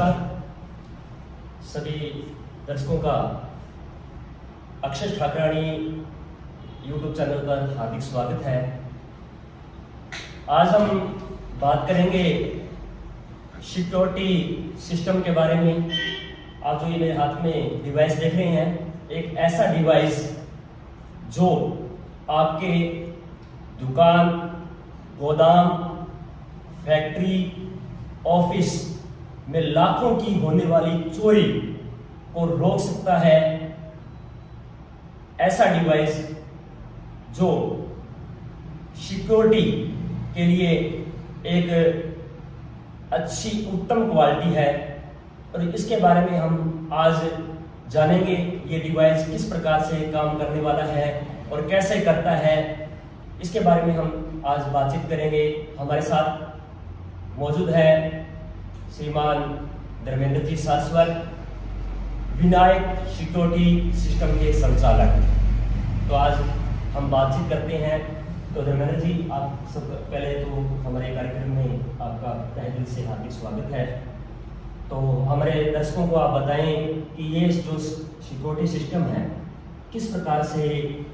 नमस्कार सभी दर्शकों का अक्षर ठाकराणी यूट्यूब चैनल पर हार्दिक स्वागत है। आज हम बात करेंगे सिक्योरिटी सिस्टम के बारे में। आप जो ये मेरे हाथ में डिवाइस देख रहे हैं, एक ऐसा डिवाइस जो आपके दुकान, गोदाम, फैक्ट्री, ऑफिस में लाखों की होने वाली चोरी को रोक सकता है। ऐसा डिवाइस जो सिक्योरिटी के लिए एक अच्छी उत्तम क्वालिटी है, और इसके बारे में हम आज जानेंगे ये डिवाइस किस प्रकार से काम करने वाला है और कैसे करता है। इसके बारे में हम आज बातचीत करेंगे। हमारे साथ मौजूद है श्रीमान धर्मेंद्र जी शाश्वत, विनायक सिक्योरिटी सिस्टम के संचालक। तो आज हम बातचीत करते हैं। तो धर्मेंद्र जी, आप सब पहले तो हमारे कार्यक्रम में आपका तहे दिल से हार्दिक स्वागत है। तो हमारे दर्शकों को आप बताएं कि ये जो सिक्योरिटी सिस्टम है किस प्रकार से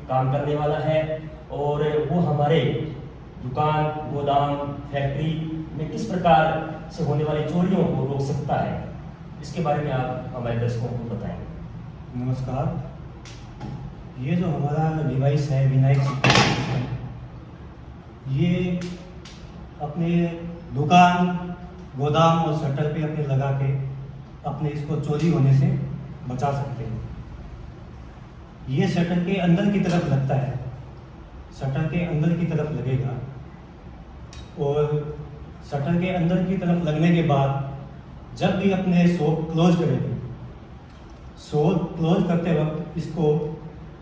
काम करने वाला है और वो हमारे दुकान, गोदाम, फैक्ट्री में किस प्रकार से होने वाली चोरियों को रोक सकता है। इसके बारे में आप हमारे दर्शकों को बताएं। नमस्कार। ये जो हमारा डिवाइस है विनायक सिक्योरिटी सिस्टम, ये अपने दुकान, गोदाम और शटर पे अपने लगा के अपने इसको चोरी होने से बचा सकते हैं। ये शटर के अंदर की तरफ लगता है, शटर के अंदर की तरफ लगेगा और शटर के अंदर की तरफ लगने के बाद जब भी अपने शॉप क्लोज करेंगे, शॉप क्लोज करते वक्त इसको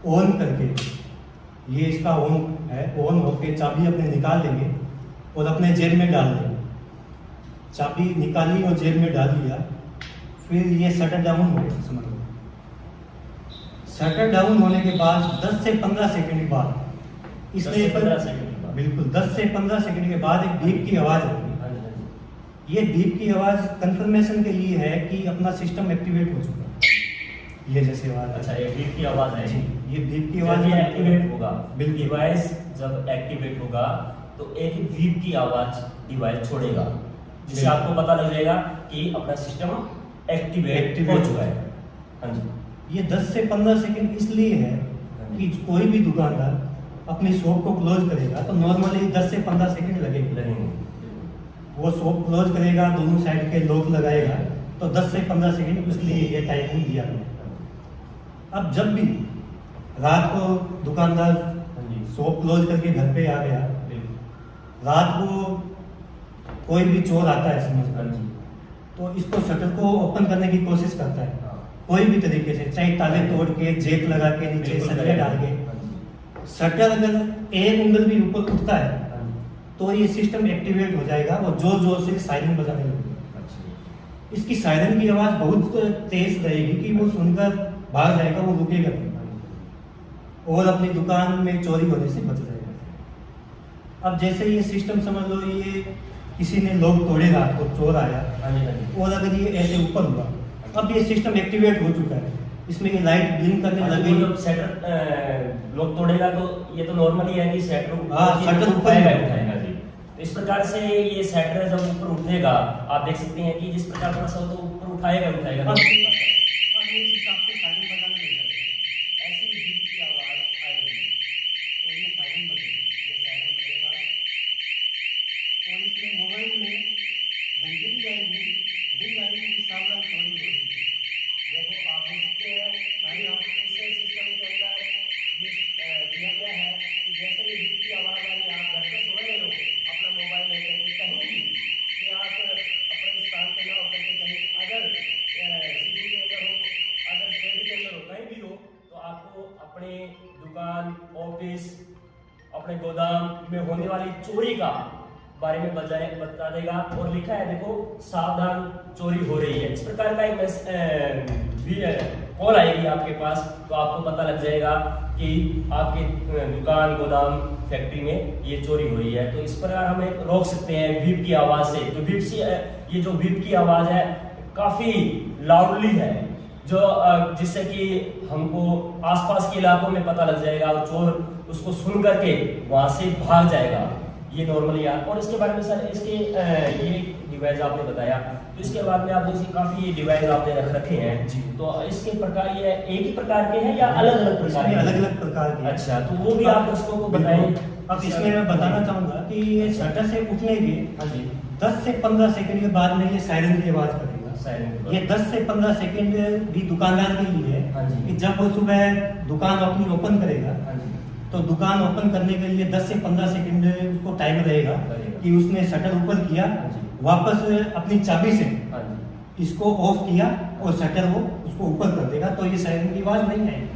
ऑन करके, ये इसका ऑन है, ऑन होकर चाबी अपने निकाल लेंगे और अपने जेब में डाल देंगे। चाबी निकाली और जेब में डाल दिया, फिर ये शटर डाउन हो गया। समझ लो, शटर डाउन होने के बाद 10 से 15 सेकंड के बाद इसमें बिल्कुल 10 से 15 सेकंड के बाद एक बीप की आवाज़ आएगी। ये बीप की आवाज़ कंफर्मेशन के लिए है कि अपना सिस्टम एक्टिवेट हो चुका है। ये जैसे आवाज़, अच्छा, ये बीप की आवाज़ है। ये बीप की आवाज़ एक्टिवेट होगा। डिवाइस जब एक्टिवेट होगा तो एक बीप की आवाज़ डिवाइस छोड़ेगा, जिससे आपको पता लग जाएगा कि अपना सिस्टम एक्टिवेट हो चुका है। हाँ जी। ये 10 से 15 सेकंड इसलिए है कि कोई भी दुकानदार अपनी शॉप को क्लोज करेगा तो नॉर्मली 10 से 15 सेकंड लगेंगे। वो शॉप क्लोज करेगा, दोनों साइड के लॉक लगाएगा, तो 10 से 15 सेकंड इसलिए ये टाइमिंग दिया गया। अब जब भी रात को दुकानदार शॉप क्लोज करके घर पे आ गया, रात को कोई भी चोर आता है समझ, तो इसको शटर को ओपन करने की कोशिश करता है कोई भी तरीके से, चाहे ताले तोड़ के, जेक लगा के, नीचे सरिया डाल के। शटर अगर एक उंगल भी ऊपर उठता है तो ये सिस्टम एक्टिवेट हो जाएगा और जोर जोर से सायरन बजाने लगेगा। इसकी सायरन की आवाज़ बहुत तेज रहेगी कि वो सुनकर भाग जाएगा, वो रुकेगा नहीं और अपनी दुकान में चोरी होने से बच जाएगा। अब जैसे ये सिस्टम समझ लो, ये किसी ने लोग तोड़े, रात को चोर आया और अगर ये ऐसे ऊपर हुआ, अब ये सिस्टम एक्टिवेट हो चुका है। इसमें ये लाइट ब्लिंक करने लग गई। जब शटर लोग तोड़ेगा तो ये तो नॉर्मली है कि शटर ऊपर उठाएगा जी। तो इस प्रकार से ये शटर जब ऊपर उठेगा, आप देख सकते हैं कि जिस प्रकार थोड़ा सा तो ऊपर उठाएगा अब इस हिसाब से सायरन बजाने लग जाएगा। ऐसी बीप की आवाज आएगी और ये सायरन बजेगा और इसमें मोबाइल में घंटी भी आएगी, रिंग आएगी कि सावधान चोरी हो रही है। देखो, आप देख सकते हैं इस सिस्टम के अंदर ये दिया गया है कि जैसे ये बीप की आवाज आ रही है, आप घर पे सो रहे हो, अपना मोबाइल लेकर कहीं भी कि आप अपने स्थान पे ना होकर के कहीं अगर सिटी के अंदर हो, अगर शहर के अंदर हो, कहीं भी हो, तो आपको अपने दुकान, ऑफिस, अपने गोदाम में होने वाली चोरी का बारे में बता देगा। और लिखा है, देखो, सावधान चोरी हो रही है। इस प्रकार का एक कॉल आएगी आपके पास, तो आपको पता लग जाएगा कि आपके दुकान, गोदाम, फैक्ट्री में ये चोरी हो रही है। तो इस प्रकार हम रोक सकते हैं बीप की आवाज़ से। तो बीप से ये जो बीप की आवाज़ है काफी लाउडली है, जो जिससे कि हमको आसपास के इलाकों में पता लग जाएगा और चोर उसको सुन करके वहां से भाग जाएगा। ये नॉर्मली और इसके बारे में सर इसके ये डिवाइस आपने बताया, तो इसके बाद में आप देखिए काफी डिवाइस आपने रख रखे हैं जी, तो इसके प्रकार ये एक ही प्रकार के हैं या अलग अलग प्रकार के? अलग अलग प्रकार के। अच्छा, तो वो भी आप दर्शकों को बताएं। अब इसमें मैं बताना चाहूंगा कि ये शटर से उठने के हाँ जी 10 से 15 सेकंड के बाद में ये सायरन की आवाज करेगा। साइलेंट ये 10 से 15 सेकंड भी दुकानदार के लिए हाँ है जी। कि जब वो सुबह दुकान अपनी ओपन करेगा हाँ जी तो दुकान ओपन करने के लिए 10 से 15 सेकंड उसको टाइम रहेगा कि उसने शटर ऊपर किया, हाँ जी। वापस अपनी चाबी से हाँ जी इसको ऑफ किया और शटर वो उसको ऊपर कर देगा, तो ये सायरन की आवाज नहीं आएगी।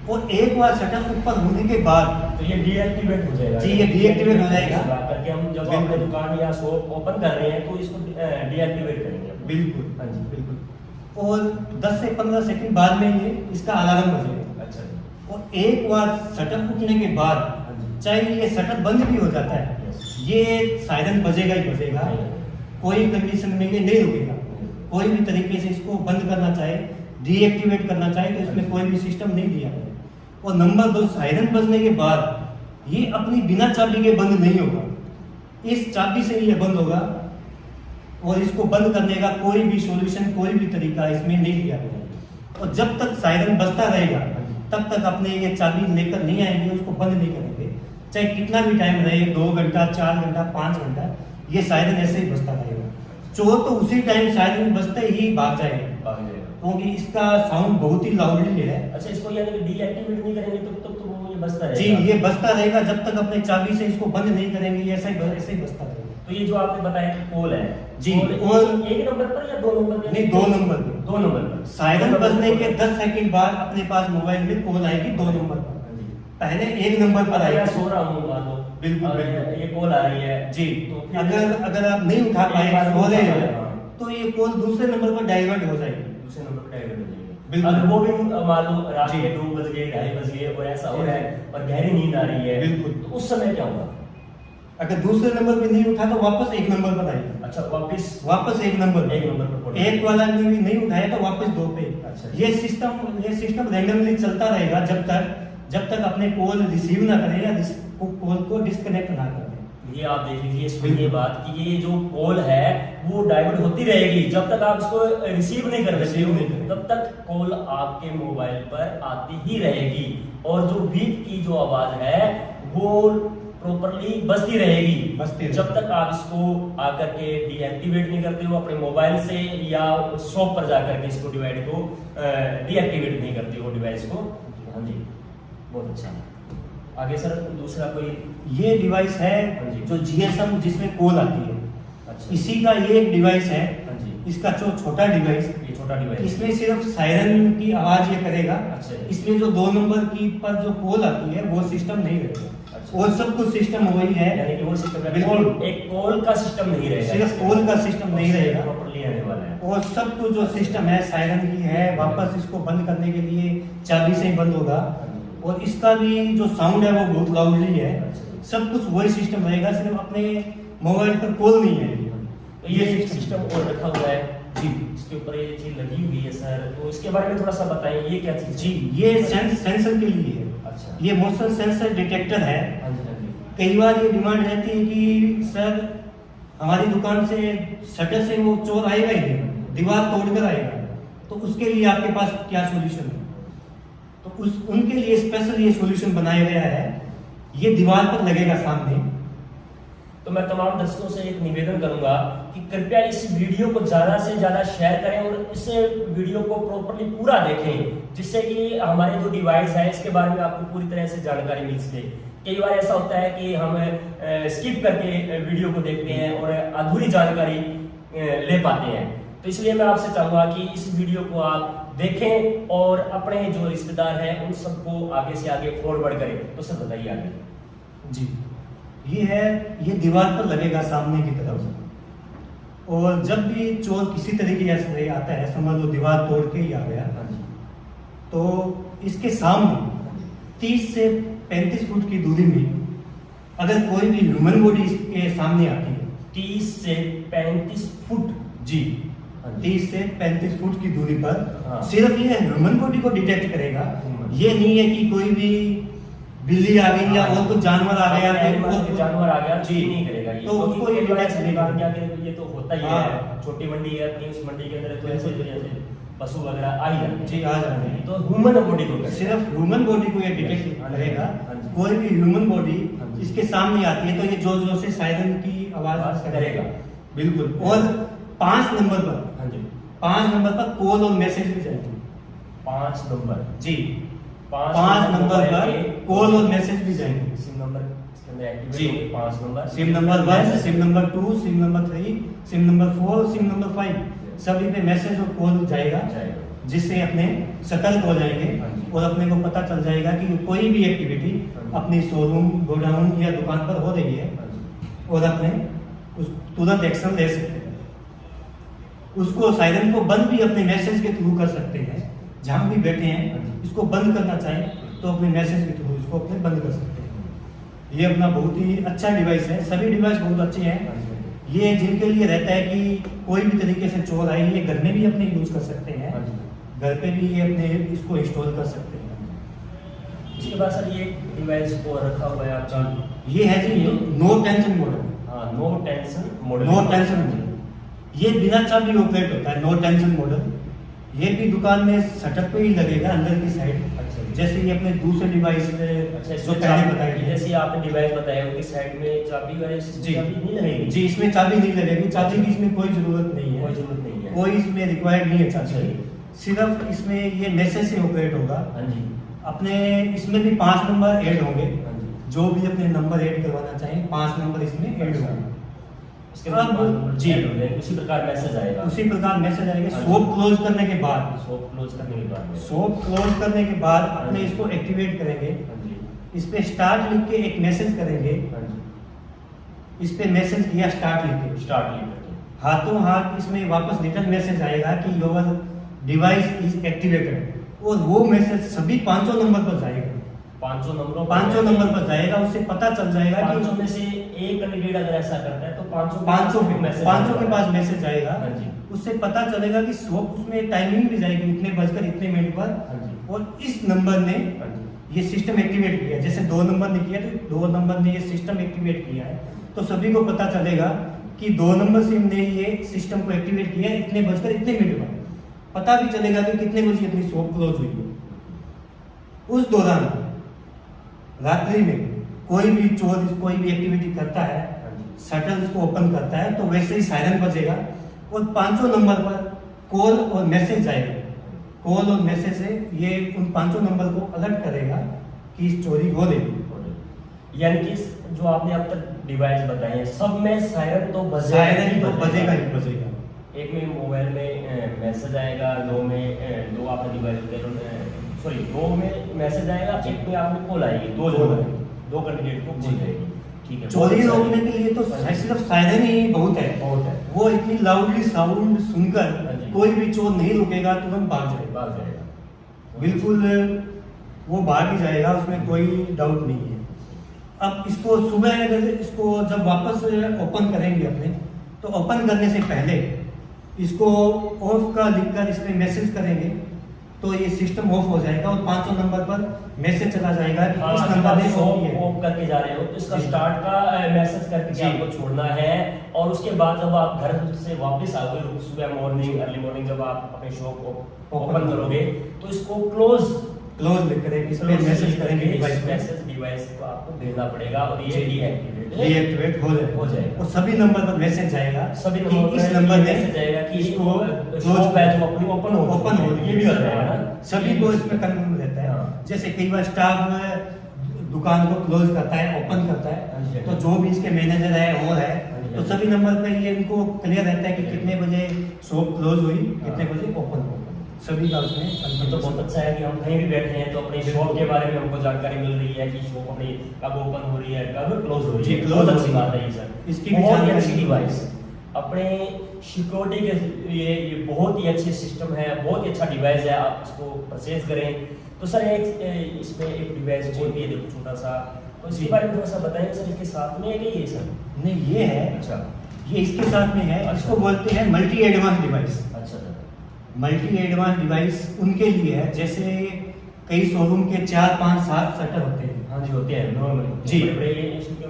और एक बार शटर ऊपर होने के बाद तो ये डीएक्टिवेट हो जाएगा जी, ये deactivate हो जाएगा। करके हम जब अपने दुकान या शॉप ओपन कर रहे हैं तो इसको डीएक्टिवेट करेंगे। बिल्कुल हाँ जी बिल्कुल। और 10 से 15 सेकंड बाद में ये इसका अलार्म बजेगा। अच्छा जी। और एक बार शटर उठने के बाद हाँ जी। चाहे ये शटर बंद भी हो जाता है, Yes. ये सायरन बजेगा ही बजेगा, कोई कंडीशन में ये नहीं रुकेगा। कोई भी तरीके से इसको बंद करना चाहे, डीएक्टिवेट करना चाहे तो इसमें कोई भी सिस्टम नहीं दिया है। और नंबर 2, सायरन बजने के बाद ये अपनी बिना चाबी के बंद नहीं होगा, इस चाबी से ये बंद होगा। और इसको बंद करने का कोई भी सॉल्यूशन, कोई भी तरीका इसमें नहीं दिया गया है। और जब तक सायरन बजता रहेगा तब तक अपने ये चाबी लेकर नहीं आएंगे, उसको बंद नहीं करेंगे, चाहे कितना भी टाइम रहे, 2 घंटा, 4 घंटा, 5 घंटा, ये सायरन ऐसे ही बजता रहेगा। चोर तो उसी टाइम सायरन बजते ही भाग जाएगा, क्योंकि इसका साउंड बहुत ही लाउडली है। अच्छा, इसको यानी कि डीएक्टिवेट नहीं करेंगे तो वो ये बजता जी, रहेगा। ये बजता रहेगा जब तक अपने चाबी से इसको बंद नहीं करेंगे, ऐसे ही बजता रहेगा। तो ये जो आपने बताया कि पोल है जी, पोल पोल एक नंबर पर या 2 नंबर पर? नहीं, 2 नंबर पे। 2 नंबर पर। सायरन बजने के 10 सेकंड बाद अपने पास मोबाइल में कॉल आएगी 2 नंबर पर। हाँ जी। पहले 1 नंबर पर मैं आएगी। सो रहा हूँ मान लो, बिल्कुल, और बिल्कुल। ये कॉल आ रही है जी, तो फिर अगर आप नहीं उठा पाए, एक बार सो रहे हाँ। हो, तो ये कॉल दूसरे नंबर पर डाइवर्ट हो जाएगी। दूसरे नंबर पर डाइवर्ट हो जाएगी। बिल्कुल। अगर वो भी मान लो रात जी। के 2 बज गए, 2:30 बज गए और ऐसा हो रहा है और गहरी नींद आ रही है, बिल्कुल। तो उस समय क्या होगा? अगर दूसरे नंबर पे नहीं उठा तो वापस 1 नंबर पर आएगी। अच्छा, वापस 1 नंबर एक नंबर पर पहुंच एक वाला ने भी नहीं उठाया तो वापस 2 पे। अच्छा। ये सिस्टम रैंडमली चलता रहेगा जब तक अपने कॉल रिसीव ना करें या कॉल को डिस्कनेक्ट ना करें। ये आप देख लीजिए, सुनिए बात कि ये जो कॉल है वो डाइवर्ट होती रहेगी जब तक आप इसको रिसीव नहीं कर लेते रिसीव नहीं करें। तब तक कॉल आपके मोबाइल पर आती ही रहेगी और जो बीप की जो आवाज है वो प्रॉपर्ली बजती रहेगी जब तक आप इसको आकर के डीएक्टिवेट नहीं करते हो अपने मोबाइल से या शॉप पर जाकर के इसको डिवाइस को डीएक्टिवेट नहीं करते हो डिवाइस को। हाँ जी, बहुत अच्छा। आगे सर दूसरा कोई ये डिवाइस है हाँ जी। जो जीएसएम जिसमें कॉल आती है, अच्छा इसी का ये एक डिवाइस है। हाँ जी, इसका जो छोटा डिवाइस, ये छोटा डिवाइस इसमें सिर्फ सायरन की आवाज ये करेगा। अच्छा। इसमें जो 2 नंबर की पर जो कॉल आती है वो सिस्टम नहीं रहेगा। अच्छा। और सब कुछ सिस्टम वही है, यानी कि वो सिस्टम बिल्कुल। एक कॉल का सिस्टम नहीं रहेगा, सिर्फ कॉल का सिस्टम नहीं रहेगा। प्रॉपर्ली आने वाला है। और सब कुछ जो सिस्टम है सायरन की है, वापस इसको बंद करने के लिए चाबी से ही बंद होगा। और इसका भी जो साउंड है वो बहुत लाउडली है। सब कुछ वही सिस्टम रहेगा, सिर्फ अपने मोबाइल पर कॉल नहीं है। तो ये सिस्टम और रखा हुआ है जी, इसके ऊपर ये चीज लगी हुई है सर, तो इसके बारे में थोड़ा सा बताएं, ये क्या चीज जी, ये सेंसर के लिए है। अच्छा। ये मोशन सेंसर डिटेक्टर है। हाँ जी, हाँ जी। कई बार ये डिमांड रहती है कि सर हमारी दुकान से शटर से वो चोर आएगा ही नहीं, दीवार तोड़कर आएगा, तो उसके लिए आपके पास क्या सॉल्यूशन है? तो उनके लिए स्पेशल ये सॉल्यूशन बनाया गया है। ये दीवार पर लगेगा सामने। तो मैं तमाम दर्शकों से एक निवेदन करूंगा कि कृपया इस वीडियो को ज्यादा से ज्यादा शेयर करें और इस वीडियो को प्रॉपर्ली पूरा देखें, जिससे कि हमारे जो डिवाइस है इसके बारे में आपको पूरी तरह से जानकारी मिल सके। कई बार ऐसा होता है कि हम स्किप करके वीडियो को देखते हैं और अधूरी जानकारी ले पाते हैं, तो इसलिए मैं आपसे चाहूंगा कि इस वीडियो को आप देखें और अपने जो रिश्तेदार हैं उन सबको आगे से आगे फॉरवर्ड करें। तो सर बताइए आगे। जी, ये दीवार पर लगेगा सामने की तरफ। और जब भी चोर किसी तरीके से आता है, समझ लो दीवार तोड़ के ही आ गया, तो इसके सामने 30 से 35 फुट की दूरी में अगर कोई भी ह्यूमन बॉडी इसके सामने आती है, 30 से 35 फुट जी, 30 से 35 फुट की दूरी पर हाँ। सिर्फ ये ह्यूमन बॉडी को डिटेक्ट करेगा। Human। ये नहीं है कि कोई भी बिल्ली आ गई या हाँ। और कुछ जानवर आ गया जानवर आ गया जी नहीं करेगा ये, तो उसको ये डिटेक्ट नहीं क्या करेगा। करेगा, ये तो होता ही हाँ। है, छोटी मंडी है अपनी, उस मंडी के अंदर तो ऐसे जैसे पशु वगैरह आ ही जाते हैं। जी, आ जाते हैं। तो ह्यूमन बॉडी को करेगा। सिर्फ ह्यूमन बॉडी को ये डिटेक्ट हाँ जी, करेगा। हाँ जी। कोई भी ह्यूमन बॉडी हाँ जी। इसके सामने आती है तो ये जोर जोर से सायरन की आवाज आवाज करेगा। करेगा। बिल्कुल। और 5 नंबर पर हाँ जी, 5 नंबर पर कॉल और मैसेज भी जाएंगे। 5 नंबर जी, 5 नंबर पर कॉल और मैसेज भी जाएंगे। सिम नंबर इसके अंदर एक्टिवेट जी। होंगे 5 number, SIM number 1, SIM number 2, SIM number 3, SIM number 4, SIM number 5 सभी पे मैसेज और कॉल जाएगा, जिससे अपने सतर्क हो जाएंगे हाँ जी। और अपने को पता चल जाएगा कि कोई भी एक्टिविटी हाँ जी। अपनी शोरूम, गोडाउन या दुकान पर हो रही है हाँ जी। और अपने उस तुरंत एक्शन ले सकते हैं। उसको सायरन को बंद भी अपने मैसेज के थ्रू कर सकते हैं। जहां भी बैठे हाँ हैं जी। इसको बंद करना चाहें तो अपने मैसेज के थ्रू इसको अपने बंद कर सकते हैं। ये अपना बहुत ही अच्छा डिवाइस है। सभी डिवाइस बहुत अच्छे हैं। हाँ जी। ये जिनके लिए रहता है कि कोई भी तरीके से चोर आए, ये घर में भी अपने यूज कर सकते हैं। हाँ जी। घर पे भी ये अपने इसको इंस्टॉल कर सकते हैं। इसके बाद सर ये डिवाइस को रखा हुआ है आपका, ये है जी नो टेंशन मॉडल। हाँ, no tension model. No tension model ये बिना चाबी ऑपरेट होता है। नो टेंशन मॉडल ये भी दुकान में शटर पे ही लगेगा अंदर की साइड। अच्छा जी। जैसे ये अपने दूसरे डिवाइस अच्छा, जो इसमें पहले चाबी बताया गया। जैसे आपने डिवाइस बताया उनकी साइड में चाबी का जी। चाबी नहीं लगेगी। जी, इसमें चाबी नहीं लगेगी। चाबी की इसमें कोई जरूरत नहीं है। कोई जरूरत नहीं है। कोई इसमें रिक्वायर्ड नहीं है चाबी अच्छा। की। सिर्फ इसमें ये मैसेज से ऑपरेट होगा। हाँ जी। अपने इसमें भी 5 नंबर ऐड होंगे। हाँ जी। जो भी अपने नंबर ऐड करवाना चाहें 5 नंबर इसमें ऐड अच्छा। होंगे। इसके बाद अब जी। उसी प्रकार मैसेज आएगा। उसी प्रकार मैसेज आएंगे। हाँ जी। शॉप क्लोज करने के बाद शॉप क्लोज करने के बाद में। शॉप क्लोज करने के बाद अपने हाँ जी। इसको एक्टिवेट करेंगे। हाँ जी। इस पे स्टार्ट लिख के एक मैसेज करेंगे। हाँ जी। इस पे मैसेज किया स्टार्ट लिख के, स्टार्ट लिख करके। हाथों हाथ इसमें वापस रिटर्न मैसेज आएगा कि योर डिवाइस इज एक्टिवेटेड। और वो मैसेज सभी 5 नंबर पर जाएगा। 500 नंबरों 5 नंबर पर जाएगा। उससे पता चल जाएगा 500 कि में से एक कैंडिडेट अगर ऐसा करता है तो 500 500 के पास मैसेज आएगा। हाँ जी। उससे पता चलेगा कि शॉप उसमें टाइमिंग भी जाएगी इतने बजकर इतने मिनट पर। हाँ जी। और इस नंबर ने हाँ जी। ये सिस्टम एक्टिवेट किया। जैसे 2 नंबर ने किया तो 2 नंबर ने ये सिस्टम एक्टिवेट किया है। तो सभी को पता चलेगा कि 2 नंबर सिम ने ये सिस्टम को एक्टिवेट किया है इतने बजकर इतने मिनट पर। पता भी चलेगा कि कितने बजे अपनी शॉप क्लोज हुई है। उस दौरान रात्रि में कोई भी चोर कोई भी एक्टिविटी करता है, हाँ जी। शटर इसको ओपन करता है तो वैसे ही सायरन बजेगा और 500 नंबर पर कॉल और मैसेज जाएगा। कॉल और मैसेज से ये उन 500 नंबर को अलर्ट करेगा कि चोरी हो रही है। यानी कि जो आपने अब तक डिवाइस बताए हैं सब में सायरन तो सायरन तो बजेगा ही बजेगा। एक में मोबाइल में मैसेज आएगा, दो आपने डिवाइस सॉरी 2 में मैसेज आएगा, एक में आपने कॉल आएगी, दो कैंडिडेट को कॉल जाएगी। ठीक है। चोरी रोकने के लिए तो सिर्फ सायरन ही बहुत है। बहुत है। वो इतनी लाउडली साउंड हाँ सुनकर जी। कोई भी चोर नहीं रुकेगा, तुरंत भाग जाएगा। भाग जाएगा। बिल्कुल वो भाग ही जाएगा, उसमें कोई डाउट नहीं है। अब इसको सुबह अगर इसको जब वापस ओपन करेंगे अपने, तो ओपन करने से पहले इसको ऑफ का लिखकर इसमें मैसेज करेंगे तो ये सिस्टम ऑफ हो जाएगा और 500 नंबर पर मैसेज चला जाएगा कि इस नंबर ने ऑफ किया है। ऑफ करके जा रहे हो तो इसका जी। स्टार्ट का मैसेज करके जी। आपको छोड़ना है। और उसके बाद जब आप घर से वापस आओगे सुबह मॉर्निंग अर्ली मॉर्निंग जब आप अपने शॉप ओपन करोगे तो इसको क्लोज लिख करें, इस पे मैसेज करेंगे डिवाइस पे, मैसेज डिवाइस को आपको भेजना पड़ेगा और ये डीएक्टिवेट हो हो जाएगा। और सभी नंबर पर मैसेज जाएगा सभी कि नंबर इस नंबर ने मैसेज आएगा कि इसको शॉप है जो अपनी ओपन हो ये भी होता है ना। सभी को इसमें कंफर्म रहता है। हाँ। जैसे कई बार स्टाफ दुकान को क्लोज करता है, ओपन करता हाँ जी, है, हाँ तो जी। जो भी इसके मैनेजर है और है हाँ जी, तो हाँ सभी नंबर पे ये इनको क्लियर रहता है कि कितने बजे शॉप क्लोज हुई, कितने हाँ। बजे ओपन हो। सभी का उसमें ये तो बहुत अच्छा है कि हम कहीं भी बैठे हैं तो अपनी शॉप के बारे में हमको जानकारी मिल रही है कि शॉप अपनी कब ओपन हो रही है कब क्लोज हो रही जी, है। close बहुत हो अच्छी रही है। बात है ये सर। इसकी भी बहुत ही जानकारी अच्छी डिवाइस अपने सिक्योरिटी के लिए ये बहुत ही अच्छी सिस्टम है, बहुत ही अच्छा डिवाइस है। आप इसको परचेज करें तो सर एक इसमें एक डिवाइस और भी है देखो छोटा सा, तो इसके बारे में थोड़ा सा बताएंगे सर। इसके साथ में है कि ये सर? नहीं, ये है, अच्छा ये इसके साथ में है। अच्छा। इसको बोलते हैं multi advance device. Multi advance device उनके लिए है जैसे कई शोरूम के 4, 5, 7 शटर होते हैं। हाँ जी, होते हैं नॉर्मली जी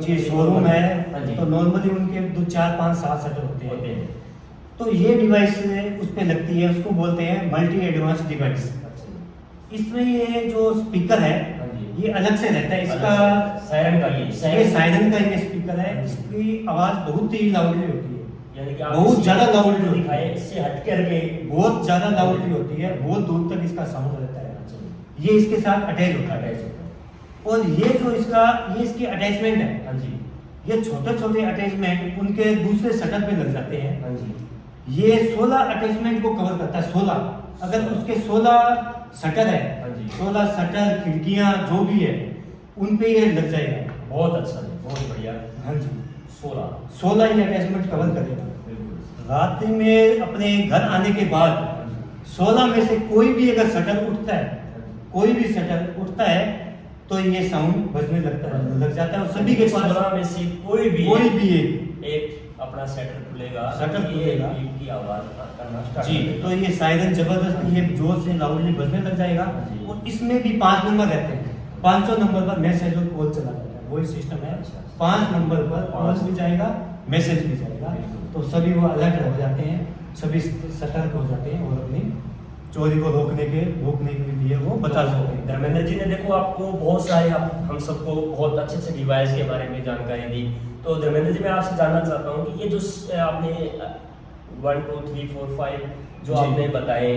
जी, शोरूम है हाँ जी, तो नॉर्मली उनके 2, 4, 5, 7 शटर होते होते हैं। हैं। तो ये डिवाइस उस पे लगती है, उसको बोलते हैं मल्टी एडवांस डिवाइस। अच्छा, इसमें ये जो स्पीकर है हाँ जी, ये अलग से रहता है, इसका सायरन का ये सायरन का ये स्पीकर है, इसकी आवाज बहुत ही लाउडली होती है, यानी कि आप बहुत इससे ज्यादा लाउडली होती दिखाए है, इससे हट करके। बहुत ज्यादा लाउडली होती है, बहुत दूर तक इसका साउंड रहता है। अच्छा, ये इसके साथ अटैच होता है अटैच होता है। और ये जो ये इसकी अटैचमेंट है, हाँ जी, ये छोटे छोटे अटैचमेंट उनके दूसरे शटर पे लग जाते हैं। हाँ जी, ये 16 अटैचमेंट को कवर करता है, 16। अगर उसके 16 शटर है, हाँ जी, 16 शटर खिड़कियां जो भी है उन पे ये लग जाएगा। बहुत अच्छा जी, बहुत बढ़िया। हाँ जी, 16 ये अटैचमेंट कवर करेगा। बिल्कुल। रात में अपने घर आने के बाद 16 में से कोई भी अगर शटर उठता है, कोई भी शटर उठता है तो ये साउंड बजने लग जाता है। और सभी के पास 16 में से कोई भी एक अपना शटर खुलेगा, शटर ये खुलेगा। बीप की आवाज करना स्टार्ट जी, तो ये सायरन जबरदस्त ये जोर से लाउडली बजने लग जाएगा। जी। और इसमें भी 5 नंबर रहते हैं, 500 नंबर पर मैसेज और कॉल चला जाता है, वही सिस्टम है। अच्छा। 5 नंबर पर कॉल भी जाएगा, मैसेज भी जाएगा, बिल्कुल। तो सभी वो अलर्ट हो जाते हैं, सभी सतर्क हो जाते हैं और अपनी चोरी को रोकने के लिए वो बता सकते हैं। धर्मेंद्र जी ने देखो आपको बहुत सारे हम सबको बहुत अच्छे से डिवाइस के बारे में जानकारी दी। तो धर्मेंद्र जी मैं आपसे जानना चाहता हूँ कि ये जो आपने 1, 2, 3, 4, 5 जो जी। आपने बताए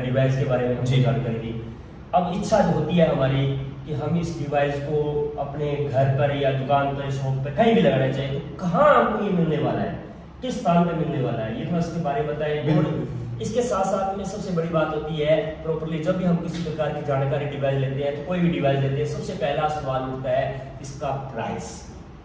डिवाइस के बारे में हमको जी। जानकारी दी, अब इच्छा जो होती है हमारी कि हम इस डिवाइस को अपने घर पर या दुकान पर, शॉप पर कहीं भी लगाना चाहिए, तो कहाँ हमको ये मिलने वाला है, किस स्थान पे मिलने वाला है, ये थोड़ा इसके बारे में बताएं। और इसके साथ साथ में सबसे बड़ी बात होती है प्रॉपर्ली जब भी हम किसी प्रकार की जानकारी डिवाइस लेते हैं, तो कोई भी डिवाइस लेते हैं, सबसे पहला सवाल उठता है इसका प्राइस।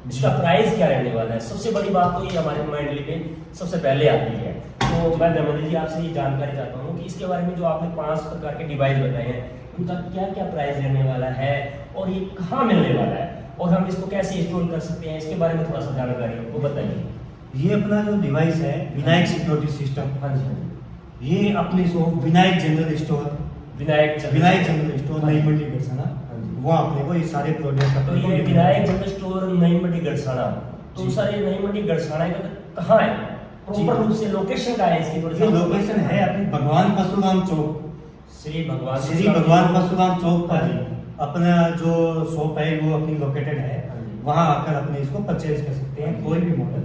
इसका प्राइस क्या रहने वाला है, सबसे बड़ी बात तो ये हमारे माइंड में सबसे पहले आती है। तो मैं धर्मेंद्र जी आपसे ये जानकारी चाहता हूँ कि इसके बारे में जो आपने 5 प्रकार के डिवाइस बताए हैं, उनका क्या क्या प्राइस रहने वाला है और ये कहाँ मिलने वाला है और हम इसको कैसे इंस्टॉल कर सकते हैं, इसके बारे में थोड़ा सा जानकारी हमको बताइए। ये अपना जो डिवाइस है विनायक सिक्योरिटी सिस्टम, हाँ जी, ये अपनी shop Vinayak general store, Vinayak general store हाँ नई जी। मंडी गड़साना, हाँ जी। वहाँ अपने को ये सारे प्रोडक्ट तो ये विनायक जनरल स्टोर नई मंडी गड़साना, तो जी। सर ये नई मंडी गड़साना कहाँ है, प्रॉपर रूप से लोकेशन का है इसकी थोड़ी ये लोकेशन है अपनी भगवान परशुराम चौक, श्री भगवान परशुराम चौक हाँ पर जी। अपना जो शॉप है वो अपनी लोकेटेड है, हाँ जी। वहाँ आकर अपने इसको परचेज कर सकते हैं, कोई भी मॉडल।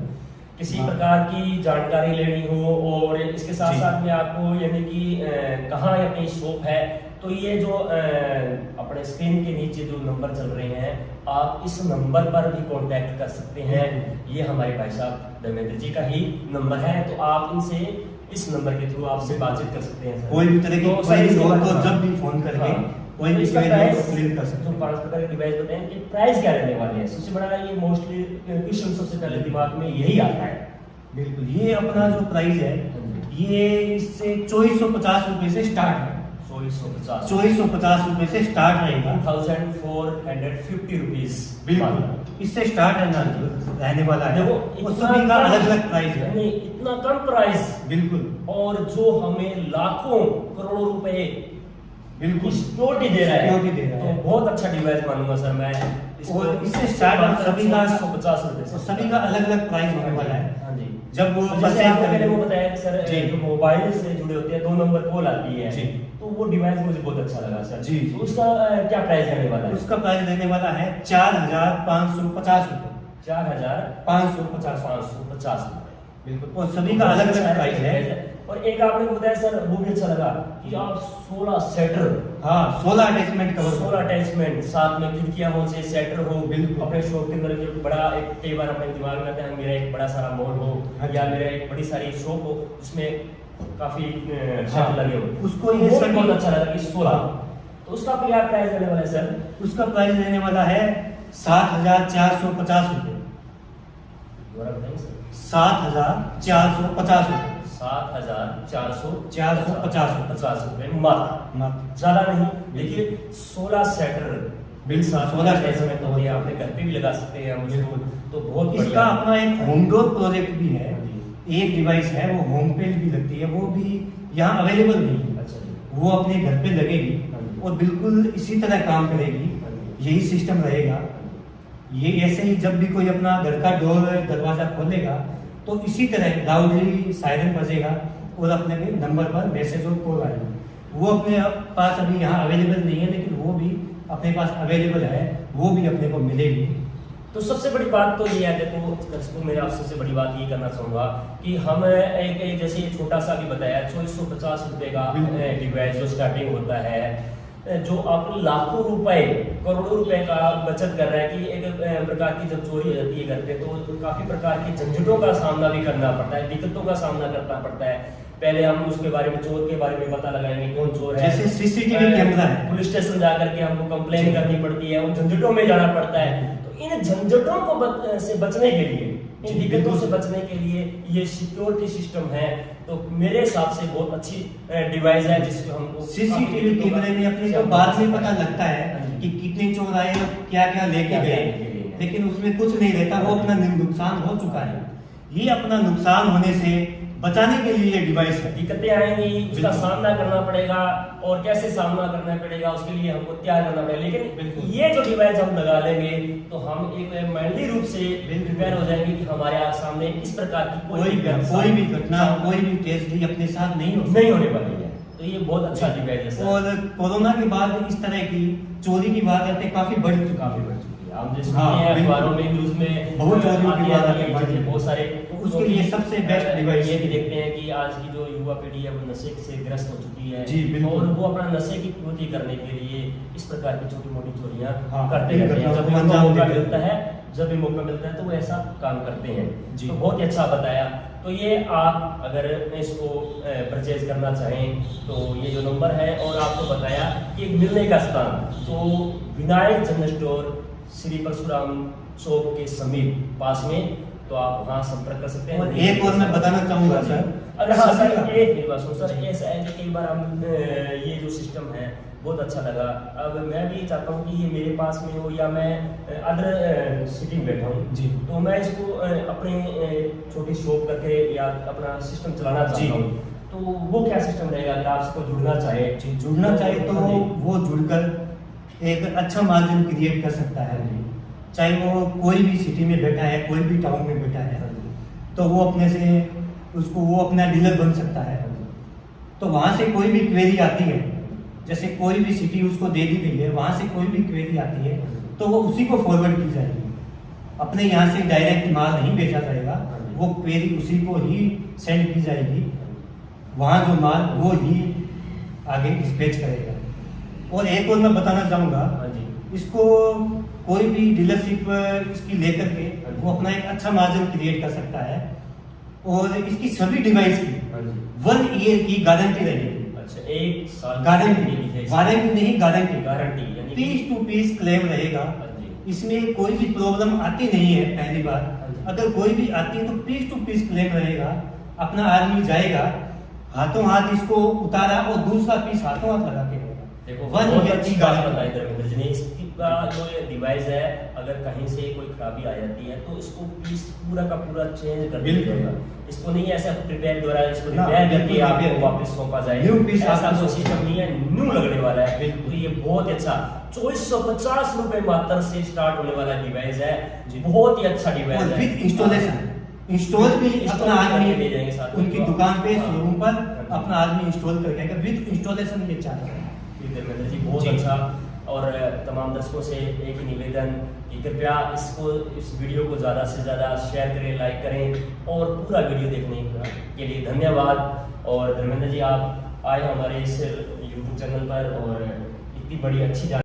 किसी हाँ। प्रकार की जानकारी लेनी हो और इसके साथ जी। साथ में आपको यानी कि कहाँ अपनी शॉप है, तो ये जो अपने स्क्रीन के नीचे जो नंबर चल रहे हैं, आप इस नंबर पर भी कांटेक्ट कर सकते हैं। ये हमारे भाई साहब धर्मेंद्र जी का ही नंबर है, तो आप इनसे इस नंबर के थ्रू आपसे बातचीत कर सकते हैं सर। कोई भी तरह की तो सर क्वेरी इसके हो बारे तो में- जब भी फोन करके हाँ। कोई तो भी इसका क्वेरी हो प्राइस तो क्लियर कर सकते जो हैं। 5 प्रकार के डिवाइस बताएं कि प्राइस क्या रहने वाले हैं, सबसे बड़ा ये मोस्टली क्वेश्चन सबसे पहले दिमाग में यही आता है। बिल्कुल, ये अपना जो प्राइस है ये इससे 2450 रुपए से स्टार्ट है, 2450 2450 रुपए से स्टार्ट रहेगा। 1450 रुपीज। बिल्कुल, इससे स्टार्ट रहने वाला है। देखो और सभी का अलग अलग प्राइस है। यानी इतना कम प्राइस बिल्कुल और जो हमें लाखों करोड़ों रुपए बिल्कुल सिक्योरिटी दे रहा है, सिक्योरिटी दे रहा है। तो बहुत अच्छा डिवाइस मानूंगा सर मैं इसको। और इससे स्टार्ट सभी का 150 रुपए से सभी का अलग अलग प्राइस होने वाला है। हाँ जी। जब वो जैसे परचेज आपने पहले वो करेंगे बताया कि सर जी। जो मोबाइल से जुड़े होते हैं 2 नंबर कॉल आती है, जी। तो वो डिवाइस मुझे बहुत अच्छा लगा सर। जी। तो उसका क्या प्राइस रहने वाला है? उसका प्राइस रहने वाला है 4550 रुपए, 4550 550। रुपए। बिल्कुल, और सभी का अलग अलग प्राइस है। और एक आपने बताया सर वो भी अच्छा लगा कि आप 16 सेटर, हाँ 16 अटैचमेंट कवर 16 अटैचमेंट, साथ में खिड़कियां हो, से सेटर हो, बिल्कुल। अपने शॉप के अंदर जो बड़ा एक कई बार अपने दिमाग में आता है मेरा एक बड़ा सारा मॉल हो हाँ या जी। मेरा एक बड़ी सारी शॉप हो जिसमें काफी हाँ। सेटर लगे हो, उसको ये वो भी सभी- बहुत अच्छा लगा कि 16। तो उसका क्या प्राइस रहने वाला है सर? उसका प्राइस रहने वाला है 7450 रुपए, दोबारा बताइए सर। 7450 रुपए, 7450 रुपए मात्र, मात्र। ज्यादा नहीं। देखिए 16 सेटर बिल्कुल, 16 सेटर सेटर में तो ये आपने घर पे भी लगा सकते हैं हम उसको, तो बहुत इसका बढ़िया। अपना एक होम डोर प्रोजेक्ट भी है। एक डिवाइस है वो होम पे भी लगती है, वो भी यहाँ अवेलेबल नहीं है। अच्छा जी। वो अपने घर पे लगेगी हाँ जी। और बिल्कुल इसी तरह काम करेगी, हाँ जी। यही सिस्टम रहेगा। ये ऐसे ही जब भी कोई अपना घर का डोर दरवाजा खोलेगा तो इसी तरह लाउडली सायरन बजेगा और अपने भी नंबर पर मैसेज और कॉल आएगी। वो अपने पास अभी यहाँ अवेलेबल नहीं है, लेकिन वो भी अपने पास अवेलेबल है, वो भी अपने को मिलेगी। तो सबसे बड़ी बात तो ये है, देखो दर्शकों मेरा आपसे सबसे बड़ी बात ये करना चाहूँगा कि हम एक जैसे छोटा सा भी बताया 2450 रुपये का डिवाइस जो स्टार्टिंग होता है, जो आप लाखों रुपए करोड़ों रुपए का बचत कर रहा है कि एक प्रकार की जब चोरी हो जाती है घर पे तो काफी प्रकार की झंझटों का सामना भी करना पड़ता है, दिक्कतों का सामना करना पड़ता है। पहले हम उसके बारे में, चोर के बारे में पता लगाएंगे कौन चोर है, जैसे सीसीटीवी कैमरा है, पुलिस स्टेशन जाकर के हमको कंप्लेन करनी पड़ती है, उन झंझटों में जाना पड़ता है। तो इन झंझटों को से बचने के लिए, इन दिक्कतों से बचने के लिए ये सिक्योरिटी सिस्टम है, तो मेरे हिसाब से बहुत अच्छी डिवाइस है जिसको हमको सीसीटीवी कैमरे में अपने को बाद में पता लगता है कि कितने चोर आए और क्या क्या लेके गए, लेकिन उसमें कुछ नहीं रहता, वो अपना नुकसान हो चुका है। ये अपना नुकसान होने से बचाने के लिए ये डिवाइस है। दिक्कतें आएंगी, उसका सामना करना पड़ेगा और कैसे सामना करना पड़ेगा उसके लिए हमको तैयार करना पड़ेगा। लेकिन ये जो डिवाइस हम लगा लेंगे तो हम एक मेंटली रूप से प्रिपेयर हो जाएंगे कि हमारे सामने इस प्रकार की कोई भी घटना, कोई भी ट्रेजेडी अपने साथ नहीं होने वाली है। तो ये बहुत अच्छा डिवाइस है। और कोरोना के बाद इस तरह की चोरी की वारदातें काफी बढ़ चुकी है। हम जैसे अखबारों में, न्यूज में बहुत चोरियों की वारदातें बढ़ रही, बहुत सारे। उसके लिए सबसे बेस्ट डिवाइस ये भी देखते हैं कि आज की जो युवा पीढ़ी है वो नशे से ग्रस्त हो चुकी है जी, और वो अपना नशे की पूर्ति करने के लिए इस प्रकार की छोटी मोटी चोरियां करते हैं। जब भी मौका मिलता है, तो वो ऐसा काम करते हैं जी। तो बहुत ही अच्छा बताया। तो ये आप अगर इसको परचेज करना चाहें तो ये जो नंबर है, और आपको बताया कि मिलने का स्थान तो विनायक जनरल स्टोर श्री परशुराम चौक के समीप पास में, तो आप वहाँ संपर्क कर सकते हैं। एक और मैं बताना चाहूँगा सर, अगर हाँ सर एक बात सुनो सर, ऐसा है कि कई बार हम ये जो सिस्टम है बहुत अच्छा लगा। अब मैं भी चाहता हूँ कि ये मेरे पास में हो या मैं अदर सिटी में बैठा हूँ जी, तो मैं इसको अपने छोटी शॉप करके या अपना सिस्टम चलाना चाहता हूँ, तो वो क्या सिस्टम रहेगा अगर आपको जुड़ना चाहे तो वो जुड़कर एक अच्छा मार्जिन क्रिएट कर सकता है। चाहे वो कोई भी सिटी में बैठा है, कोई भी टाउन में बैठा है, तो वो अपने से उसको वो अपना डीलर बन सकता है। तो वहाँ से कोई भी क्वेरी आती है, जैसे कोई भी सिटी उसको दे दी गई है, वहाँ से कोई भी क्वेरी आती है तो वो उसी को फॉरवर्ड की जाएगी। अपने यहाँ से डायरेक्ट माल नहीं भेजा जाएगा, वो क्वेरी उसी को ही सेंड की जाएगी, वहाँ जो माल वो ही आगे डिस्पैच करेगा। और एक और मैं बताना चाहूँगा, इसको कोई भी डीलरशिप इसकी लेकर के वो अपना एक अच्छा मार्जिन क्रिएट कर सकता है। और इसकी सभी डिवाइस की 1 ईयर की गारंटी रहेगी। अच्छा, 1 साल गारंटी, वारंटी नहीं, गारंटी यानी पीस टू पीस क्लेम रहेगा। इसमें कोई भी प्रॉब्लम आती नहीं है। पहली बार अगर कोई भी आती है तो पीस टू पीस क्लेम रहेगा। अपना आदमी जाएगा, हाथों हाथ इसको उतारा और दूसरा पीस हाथों हाथ लगा के देखो, बहुत अच्छी बात बताई धर्मेंद्र जी ने। इसका जो ये डिवाइस है, अगर कहीं से कोई खराबी आ जाती है तो इसको पीस पूरा का पूरा चेंज कर दिया जाएगा। इसको नहीं ऐसा प्रिपेयर द्वारा इसको रिपेयर करके आपको वापस सौंपा जाएगा, ऐसा कोई सिस्टम नहीं है, न्यू लगने वाला है। तो ये बहुत ही अच्छा 2450 रुपए मात्र से स्टार्ट होने वाला डिवाइस है, बहुत ही अच्छा डिवाइस है। विद इंस्टॉलेशन, इंस्टॉल भी अपना आदमी ले जाएंगे साथ, उनकी दुकान पे शोरूम पर अपना आदमी इंस्टॉल करके आएगा, विद इंस्टॉलेशन ये चाहता है। धर्मेंद्र जी बहुत अच्छा। और तमाम दर्शकों से एक ही निवेदन कि कृपया इस वीडियो को ज़्यादा से ज़्यादा शेयर करें, लाइक करें और पूरा वीडियो देखने के लिए धन्यवाद। और धर्मेंद्र जी आप आए हमारे इस यूट्यूब चैनल पर और इतनी बड़ी अच्छी